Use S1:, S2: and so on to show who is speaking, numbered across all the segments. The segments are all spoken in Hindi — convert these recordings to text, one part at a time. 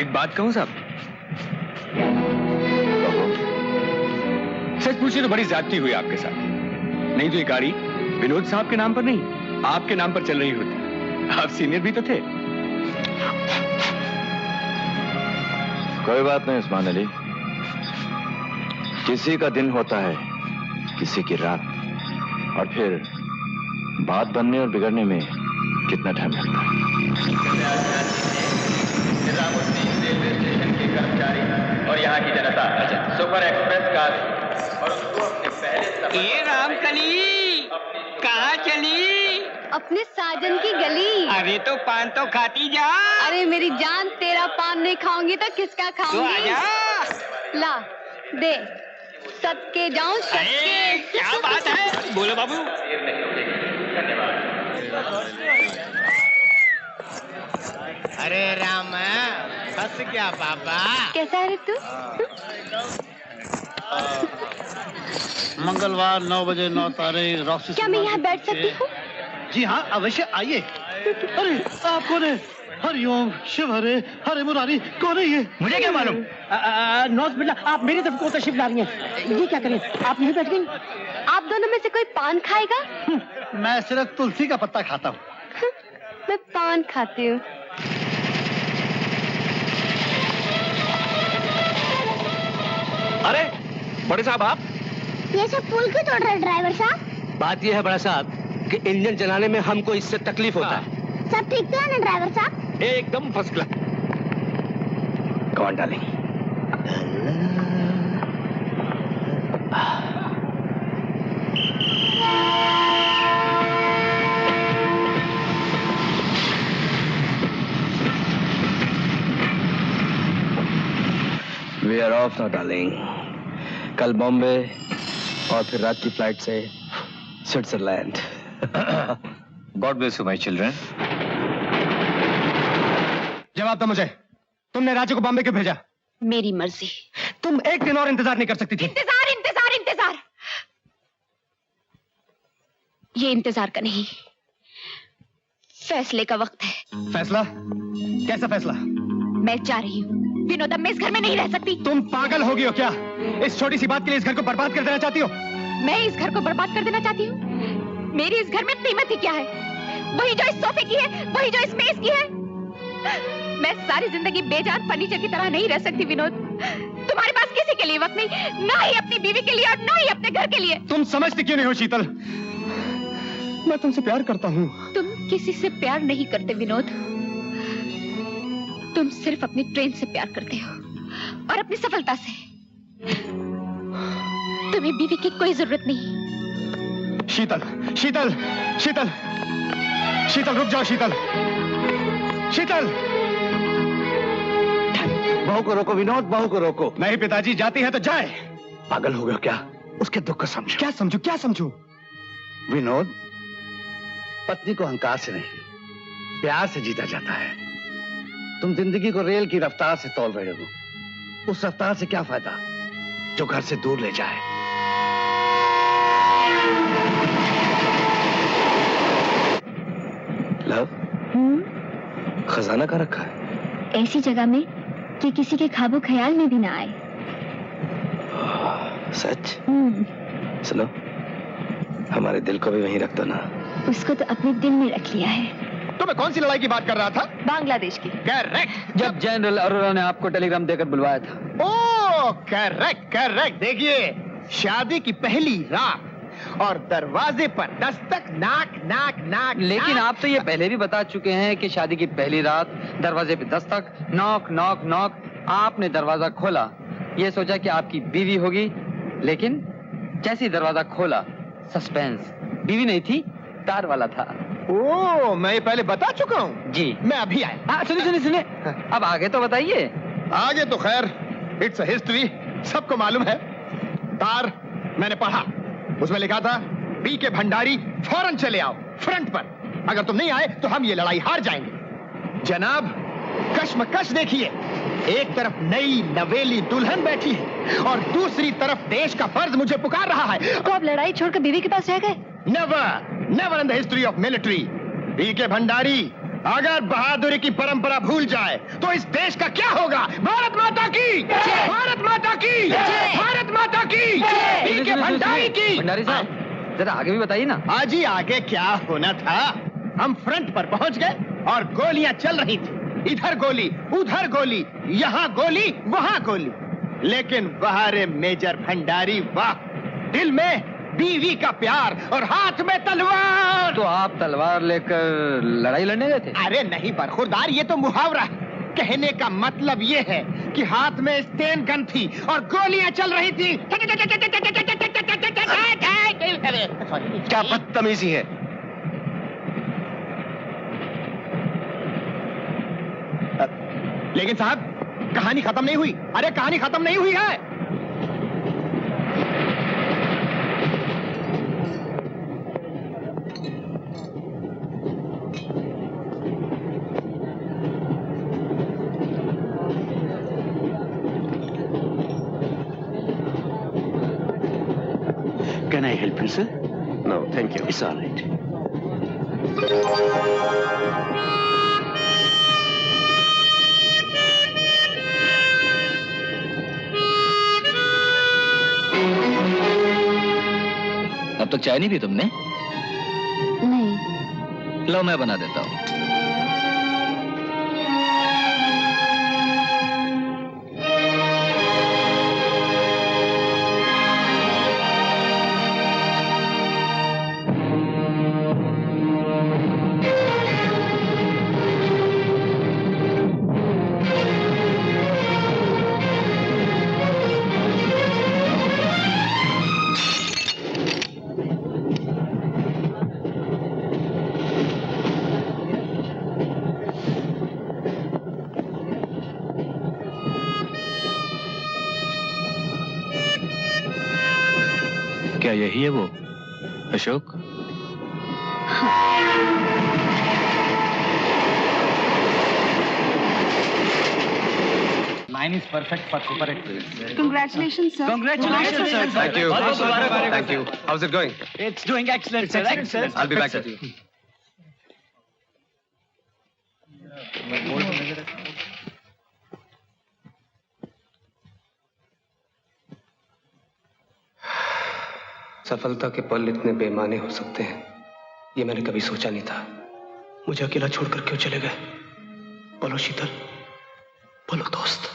S1: एक बात कहूं साहब? सच पूछिए तो बड़ी ज्यादती हुई आपके साथ। नहीं तो ये गाड़ी विनोद साहब के नाम पर नहीं, आपके नाम पर चल रही होती। आप सीनियर भी तो थे।
S2: कोई बात नहीं उस्मान अली, किसी का दिन होता है, किसी की रात, और फिर बात बनने और बिगड़ने में कितना टाइम लगता है।
S3: रेलवे स्टेशन के कर्मचारी और यहाँ की जनता सुपर एक्सप्रेस का और उसको अपने पहले
S4: ये रामकली कहाँ चली?
S5: अपने साजन की गली।
S4: अरे तो पान तो खाती जा।
S5: अरे मेरी जान, तेरा पान नहीं खाऊंगी तो किसका
S4: तो
S5: खाऊंगी?
S4: आजा।
S5: ला दे, सदके जाऊं
S4: अरे क्या बात है, बोलो बाबू।
S6: अरे राम, हंस क्या पापा?
S5: कैसा है रे तू?
S7: मंगलवार 9 बजे 9 तारीख रॉक्सी।
S5: क्या मैं यहाँ बैठ सकती हूँ?
S7: जी हाँ, अवश्य आइए। अरे आप कौन है? हरिओम शिव हरे हरे मुरारी, कौन है ये?
S1: मुझे क्या मालूम?
S8: नौज बिल्ला, आप मेरी तरफ को तशरीफ ला रही हैं। ये क्या करें, आप यहीं बैठ गई?
S5: आप दोनों में से कोई पान खाएगा?
S7: मैं सिर्फ तुलसी का पत्ता खाता हूँ।
S5: मैं पान खाती हूँ।
S2: अरे बड़े साहब, आप
S9: ये सब पुल क्यों तोड़ रहे ड्राइवर साहब?
S8: बात यह है बड़ा साहब कि इंजन चलाने में हमको इससे तकलीफ होता है।
S9: सब ठीक तो है ना ड्राइवर साहब?
S2: एकदम फर्स्ट क्लास। कौन डालेंगे? We are off now darling. कल बॉम्बे और फिर रात की फ्लाइट से Switzerland.
S1: God bless you my children.
S10: जवाब दो मुझे, तुमने राजू को बॉम्बे क्यों भेजा?
S5: मेरी मर्जी।
S10: तुम एक दिन और इंतजार नहीं कर सकती थी?
S5: इंतजार इंतजार इंतजार, ये इंतजार का नहीं, फैसले का वक्त है।
S10: फैसला? कैसा फैसला?
S5: मैं चाह रही हूँ विनोद, अब मैं इस घर में नहीं रह सकती।
S10: तुम पागल हो गई हो क्या? इस छोटी सी बात के लिए इस घर को बर्बाद कर देना चाहती हो?
S5: मैं इस घर को बर्बाद कर देना चाहती हूँ? मेरी इस घर में कीमत ही क्या है? वही जो इस सोफे की है, वही जो इस मेज की है। मैं सारी जिंदगी बेजान फर्नीचर की तरह नहीं रह सकती विनोद। तुम्हारे पास किसी के लिए वक्त नहीं, ना ही अपनी बीवी के लिए और ना ही अपने घर के लिए।
S10: तुम समझती क्यों नहीं हो शीतल? मैं तुमसे प्यार करता हूँ।
S5: तुम किसी से प्यार नहीं करते विनोद, तुम सिर्फ अपनी ट्रेन से प्यार करते हो और अपनी सफलता से। तुम्हें बीवी की कोई जरूरत नहीं।
S10: शीतल, शीतल, शीतल, शीतल रुक जाओ। शीतल, शीतल।
S2: बहू को रोको विनोद, बहू को रोको।
S10: नहीं पिताजी, जाती है तो जाए।
S2: पागल हो गए क्या? उसके दुख को समझो।
S10: क्या समझू, क्या समझू?
S2: विनोद, पत्नी को अहंकार से नहीं, प्यार से जीता जाता है। तुम जिंदगी को रेल की रफ्तार से तौल रहे हो। उस रफ्तार से क्या फायदा जो घर से दूर ले जाए। लव, खजाना कहाँ रखा है?
S9: ऐसी जगह में कि किसी के ख्वाबो ख्याल में भी ना आए।
S2: सच? सुनो, हमारे दिल को भी वहीं रख दो ना।
S9: उसको तो अपने दिल में रख लिया है।
S10: तो मैं कौन सी लड़ाई की बात कर रहा था?
S5: बांग्लादेश की।
S10: करेक्ट।
S1: जब जनरल अरोरा ने आपको टेलीग्राम देकर बुलवाया था।
S10: ओह करेक्ट करेक्ट। देखिए, शादी की पहली रात और दरवाजे पर दस्तक, नाक नाक नाक।
S1: लेकिन आप तो ये पहले भी बता चुके हैं कि शादी की पहली रात, दरवाजे पे दस्तक, नॉक नॉक नॉक। आपने दरवाजा खोला, ये सोचा कि आपकी बीवी होगी, लेकिन जैसे ही दरवाजा खोला, सस्पेंस, बीवी नहीं थी, तार वाला था।
S10: ओह, मैं ये पहले बता चुका हूँ
S1: जी।
S10: मैं अभी आया।
S1: सुनिए सुनिए सुनिए, अब आगे तो बताइए।
S10: आगे तो खैर इट्स अ हिस्ट्री, सबको मालूम है। तार मैंने पढ़ा, उसमें लिखा था पी के भंडारी फौरन चले आओ फ्रंट पर, अगर तुम नहीं आए तो हम ये लड़ाई हार जाएंगे। जनाब, कश्मकश देखिए, एक तरफ नई नवेली दुल्हन बैठी है और दूसरी तरफ देश का फर्ज मुझे पुकार रहा है।
S5: तो आप लड़ाई छोड़कर बीवी के पास रह गए?
S10: Never never in the history of military. P के भंडारी अगर बहादुरी की परंपरा भूल जाए तो इस देश का क्या होगा? भंडारी की।
S1: भंडारी साहब जरा आगे भी बताइए ना।
S10: आज ही आगे क्या होना था, हम फ्रंट पर पहुंच गए और गोलियां चल रही थी, इधर गोली उधर गोली, यहाँ गोली वहाँ गोली, लेकिन वाह रे मेजर भंडारी वाह, दिल में बीवी का प्यार और हाथ में तलवार।
S1: तो आप तलवार लेकर लड़ाई लड़ने गए थे?
S10: अरे नहीं बरखुरदार, ये तो मुहावरा है। कहने का मतलब ये है कि हाथ में स्टेन गन थी और गोलियां चल रही थी।
S2: क्या बदतमीजी है।
S10: लेकिन साहब कहानी खत्म नहीं हुई। अरे कहानी खत्म नहीं हुई है।
S7: Can I help you, sir?
S2: No, thank you.
S7: It's all right.
S3: अब तक चाय नहीं पी तुमने?
S9: नहीं।
S3: लो मैं बना देता हूँ। क्या यही है वो Ashok?
S1: Mine is perfect for super actors.
S5: Congratulations, sir.
S1: Congratulations, sir.
S2: Thank you. Thank you. How's it going?
S1: It's doing excellent, sir. Excellent.
S2: I'll be back with you.
S11: सफलता के पल इतने बेमाने हो सकते हैं, ये मैंने कभी सोचा नहीं था। मुझे अकेला छोड़कर क्यों चले गए? बोलो शीतल, बोलो दोस्त।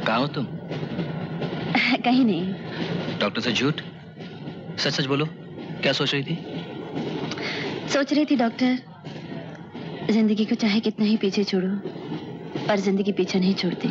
S3: कहाँ हो तुम?
S9: कहीं नहीं।
S3: डॉक्टर से झूठ? सच सच बोलो, क्या सोच रही थी?
S9: सोच रही थी डॉक्टर, जिंदगी को चाहे कितना ही पीछे छोड़ो, पर जिंदगी पीछे नहीं छोड़ती।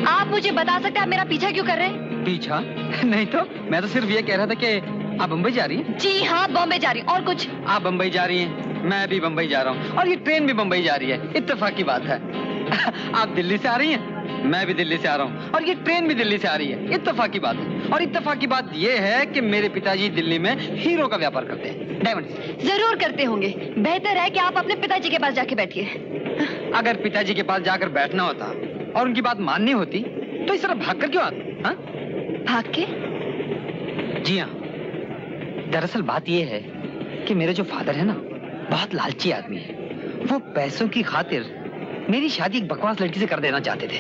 S5: आप मुझे बता सकते हैं आप मेरा पीछा क्यों कर रहे हैं?
S1: पीछा? नहीं तो मैं तो सिर्फ ये कह रहा था कि आप बम्बई जा रही हैं?
S5: जी हाँ, बॉम्बे जा रही हूँ। और कुछ?
S1: आप बम्बई जा रही हैं, मैं भी बम्बई जा रहा हूँ, और ये ट्रेन भी बम्बई जा रही है। इत्तेफाक की बात है। आप दिल्ली से आ रही हैं, मैं भी दिल्ली से आ रहा हूँ, और ये ट्रेन भी दिल्ली से आ रही है। इत्तेफाक की बात है। और इत्तेफाक की बात ये है कि मेरे पिताजी दिल्ली में हीरो का व्यापार करते हैं, डायमंड।
S5: जरूर करते होंगे। बेहतर है कि आप अपने पिताजी के पास जाके बैठिए।
S1: अगर पिताजी के पास जाकर बैठना होता और उनकी बात माननी होती तो इस तरह भागकर क्यों आते? हाँ?
S5: भाग के?
S1: जी हाँ, दरअसल बात यह है कि मेरे जो फादर है ना, बहुत लालची आदमी है। वो पैसों की खातिर मेरी शादी एक बकवास लड़की से कर देना चाहते थे,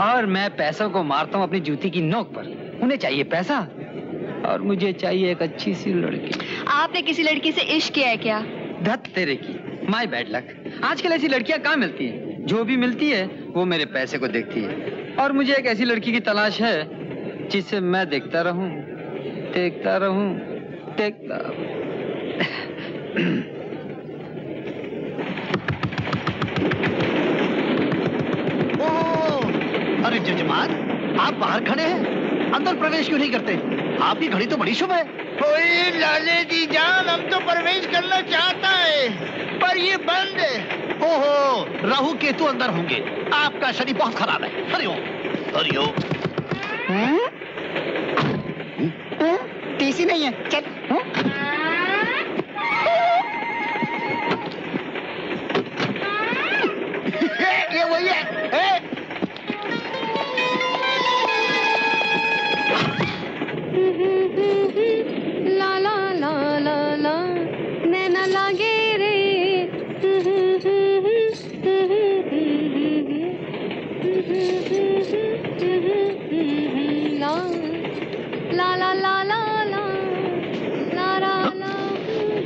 S1: और मैं पैसों को मारता हूँ अपनी जूती की नोक पर। उन्हें चाहिए पैसा और मुझे चाहिए एक अच्छी सी लड़की।
S5: आपने किसी लड़की से इश्क किया है क्या?
S1: धत तेरे की, माय बैड लक। आजकल ऐसी लड़कियां कहाँ मिलती हैं? जो भी मिलती है वो मेरे पैसे को देखती है, और मुझे एक ऐसी लड़की की तलाश है जिसे मैं देखता रहूं, देखता रहूं, देखता।
S7: अरे जजमान, आप बाहर खड़े हैं, अंदर प्रवेश क्यों नहीं करते? आपकी घड़ी तो बड़ी शुभ है।
S6: कोई लाले दी जान, हम तो प्रवेश करना चाहता है पर ये बंद है।
S7: ओहो, राहु केतु अंदर होंगे। आपका शरीर बहुत खराब है। हरिओम हरिओम।
S8: टीसी नहीं है, चल।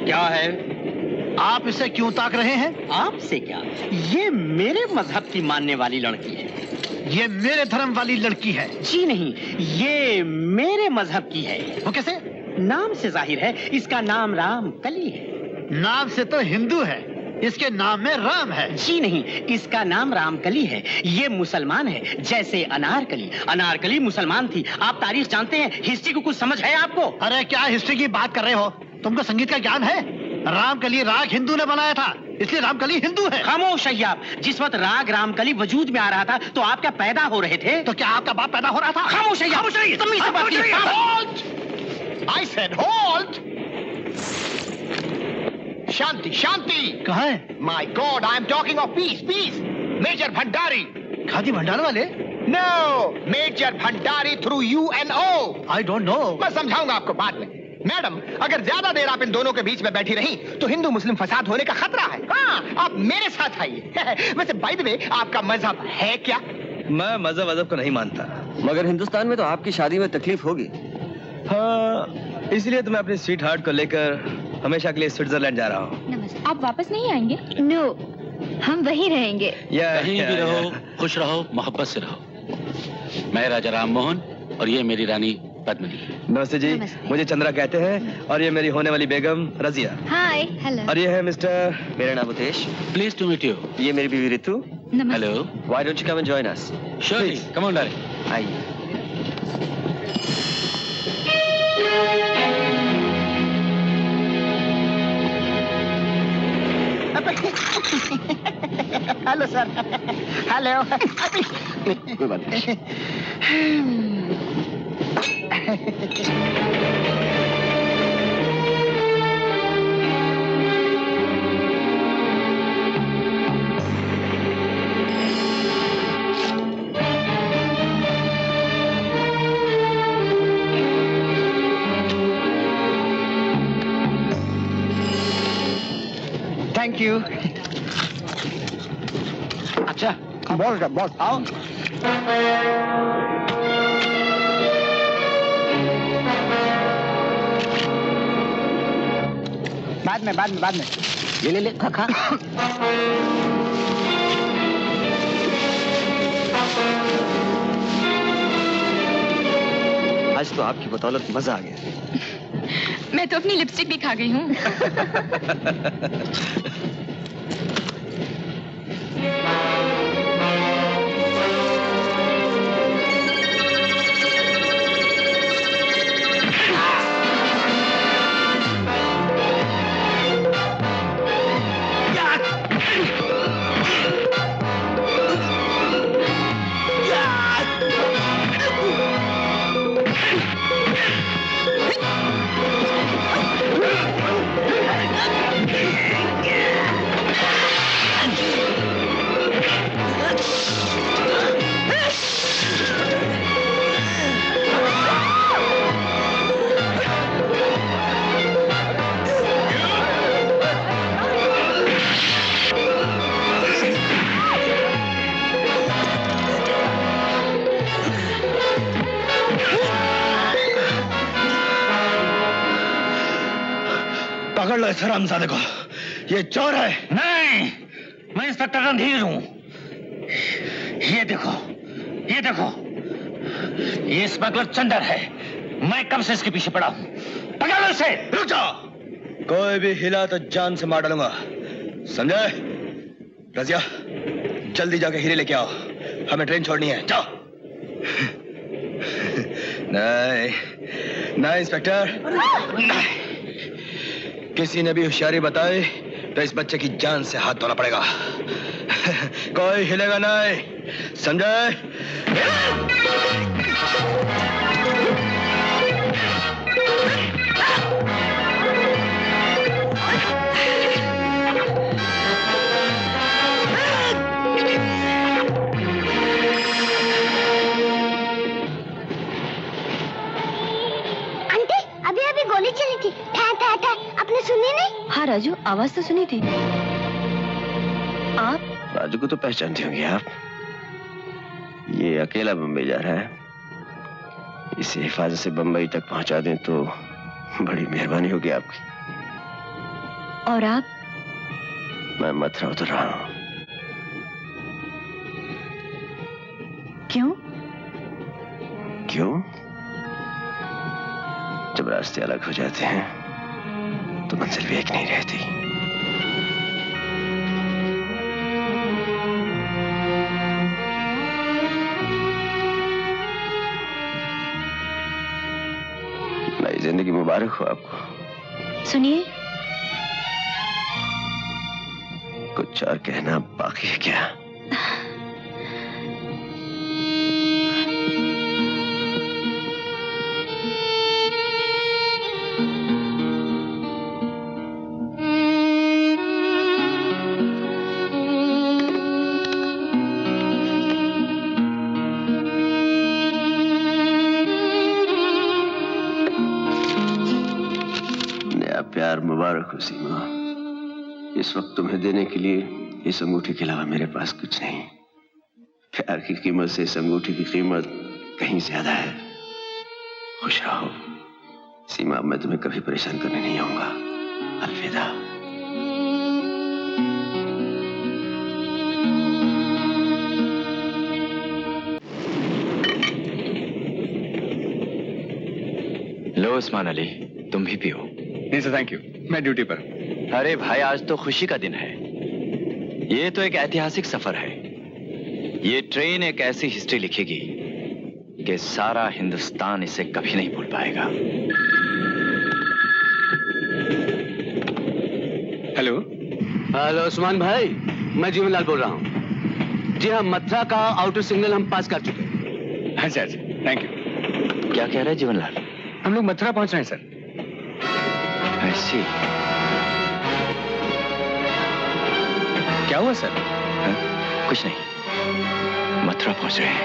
S4: क्या है?
S7: आप इसे क्यों ताक रहे हैं?
S8: आपसे क्या? ये मेरे मजहब की मानने वाली लड़की है।
S7: ये मेरे धर्म वाली लड़की है।
S8: जी नहीं, ये मेरे मजहब की है।
S7: वो कैसे?
S8: नाम से जाहिर है, इसका नाम राम कली है।
S7: नाम से तो हिंदू है, इसके नाम में राम है।
S8: जी नहीं, इसका नाम रामकली है। ये मुसलमान है, जैसे अनारकली। अनारकली मुसलमान थी। आप तारीख जानते हैं, हिस्ट्री को कुछ समझ है आपको?
S7: अरे क्या हिस्ट्री की बात कर रहे हो? तुमको संगीत का ज्ञान है? रामकली राग हिंदू ने बनाया था, इसलिए रामकली हिंदू है।
S8: खामोश है आप। जिस वक्त राग रामकली वजूद में आ रहा था तो आप क्या पैदा हो रहे थे?
S7: तो क्या आपका बाप पैदा हो रहा था?
S8: खामोश है।
S10: I said hold! शांति शांति।
S7: कहाँ है?
S10: My God, I am talking of peace, peace. Major Bhandari.
S7: Khadi Bhandar वाले?
S10: No, major Bhandari through UNO.
S7: I don't know.
S10: मैं समझाऊंगा आपको बाद में। मैडम, अगर ज्यादा देर आप इन दोनों के बीच में बैठी रही तो हिंदू मुस्लिम फसाद होने का खतरा है। हाँ, आप मेरे साथ आइए। वैसे बाय द वे, आपका मजहब है क्या?
S11: मैं मजहब को नहीं मानता,
S1: मगर हिंदुस्तान में तो आपकी शादी में तकलीफ होगी।
S11: हाँ, इसलिए तो मैं अपने स्वीट हार्ट को लेकर हमेशा के लिए स्विट्जरलैंड जा रहा हूँ।
S5: नमस्ते। आप वापस नहीं आएंगे?
S9: नो, हम वहीं रहेंगे।
S12: कहीं भी रहो, खुश रहो, मोहब्बत से रहो। मैं राजा राम मोहन और ये मेरी रानी पद्मिनी।
S11: नमस्ते जी। मुझे चंद्रा कहते हैं और ये मेरी होने वाली बेगम रजिया।
S9: हाय। हेलो।
S11: और ये है मिस्टर।
S1: मेरा नाम Utesh.
S12: Please to meet you.
S1: ये मेरी बीवी Ritu.
S12: Hello.
S1: Why don't you come and join us?
S12: Surely, come on, darling.
S1: आइए।
S8: Hello sir. हेलो।
S1: कोई बात नहीं।
S8: Thank you. अच्छा, बॉस आओ। बाद में ले खा।
S11: आज तो आपकी बदौलत मजा आ गया।
S5: मैं तो अपनी लिपस्टिक भी खा गई हूँ।
S11: पकड़ लो इस हरामजादे को, ये चोर है।
S7: नहीं, मैं इंस्पेक्टर रणधीर हूँ। ये देखो, ये स्मगलर चंदर है। मैं कब से इसके पीछे पड़ा हूँ। पकड़ लो इसे।
S11: रुक जाओ, कोई भी हिला तो जान से मार डालूंगा, समझे? रजिया, जल्दी जाके हीरे लेके आओ, हमें ट्रेन छोड़नी है। जाओ। नहीं इंस्पेक्टर, किसी ने भी होशियारी बताई तो इस बच्चे की जान से हाथ धोना पड़ेगा। कोई हिलेगा नहीं, समझे?
S13: गोली चली थी। आपने सुनी नहीं?
S9: हाँ राजू, आवाज तो सुनी थी। आप?
S11: राजू को तो पहचानती होंगी आप। ये अकेला बम्बई जा रहा है, इसे हिफाजत से बम्बई तक पहुंचा दें तो बड़ी मेहरबानी होगी आपकी।
S9: और आप?
S14: मैं मथुरा उतर रहा हूं।
S9: क्यों?
S14: क्यों? जब रास्ते अलग हो जाते हैं तो मंजिल भी एक नहीं रहती। नई जिंदगी मुबारक हो आपको।
S9: सुनिए,
S14: कुछ और कहना बाकी है क्या? प्यार मुबारक हो सीमा। इस वक्त तुम्हें देने के लिए इस अंगूठी के अलावा मेरे पास कुछ नहीं। प्यार की कीमत से इस अंगूठी की कीमत कहीं ज्यादा है। खुश रहो सीमा, मैं तुम्हें कभी परेशान करने नहीं आऊंगा। अलविदा।
S15: लो उस्मान अली, तुम भी पियो।
S3: नहीं सर, थैंक यू, मैं ड्यूटी पर।
S15: अरे भाई, आज तो खुशी का दिन है। ये तो एक ऐतिहासिक सफर है। ये ट्रेन एक ऐसी हिस्ट्री लिखेगी कि सारा हिंदुस्तान इसे कभी नहीं भूल पाएगा।
S3: हेलो
S12: हेलो उस्मान भाई, मैं जीवनलाल बोल रहा हूँ। जी हाँ, मथुरा का आउटर सिग्नल हम पास कर चुके हैं।
S3: अच्छा अच्छा, थैंक यू।
S15: क्या कह रहे हैं जीवनलाल?
S3: हम लोग मथुरा पहुंच रहे हैं सर।
S15: ऐसी
S3: क्या हुआ सर?
S15: कुछ नहीं, मथुरा पहुंच रहे हैं।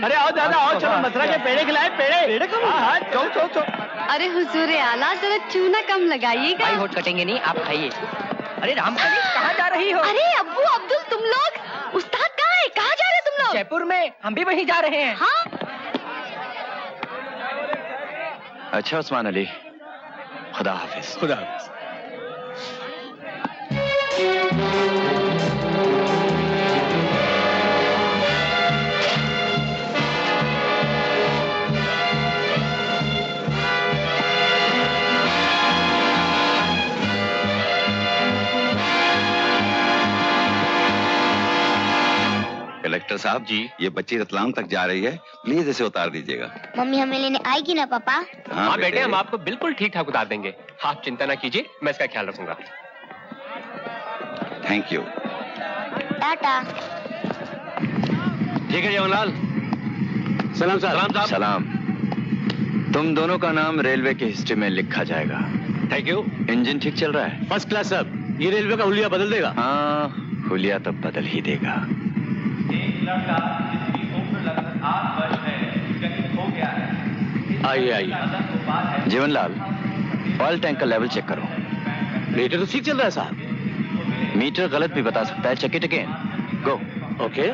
S8: अरे आओ दादा, आओ, चलो मथुरा के पेड़े खिलाए। पेड़े कम? हाँ, चो।
S16: अरे हुजूर आला, जरा चूना कम लगाइएगा।
S8: भाई होठ कटेंगे नहीं, आप खाइए। अरे रामकली, कहाँ जा रही हो?
S16: अरे अब्बू अब्दुल, तुम लोग उस्ताद कहाँ है? कहाँ जा रहे हो तुम लोग?
S8: जयपुर में, हम भी वहीं जा रहे हैं।
S16: हाँ?
S15: अच्छा उस्मान अली, खुदा हाफिज।
S3: खुदा हाफिज।
S17: कलेक्टर साहब जी, ये बच्ची रतलाम तक जा रही है, प्लीज इसे उतार दीजिएगा।
S13: मम्मी हमें लेने आएगी ना पापा?
S3: हाँ बेटे, हम आपको बिल्कुल ठीक ठाक उतार देंगे। आप चिंता ना कीजिए, मैं इसका ख्याल रखूंगा।
S17: Thank you.
S13: टाटा।
S12: ठीक है जवाहरलाल। सलाम साहब।
S15: सलाम। तुम दोनों का नाम रेलवे की हिस्ट्री में लिखा जाएगा।
S12: Thank you.
S15: इंजन ठीक चल रहा है?
S12: फर्स्ट क्लास साहब। ये रेलवे का हुलिया बदल देगा।
S15: हाँ, हुलिया तो बदल ही देगा।
S12: आइए।
S15: जीवनलाल, ऑयल टैंक का लेवल चेक करो।
S12: मीटर तो ठीक चल रहा है साहब।
S15: मीटर गलत भी बता सकता है। Check it again. Go.
S12: Okay.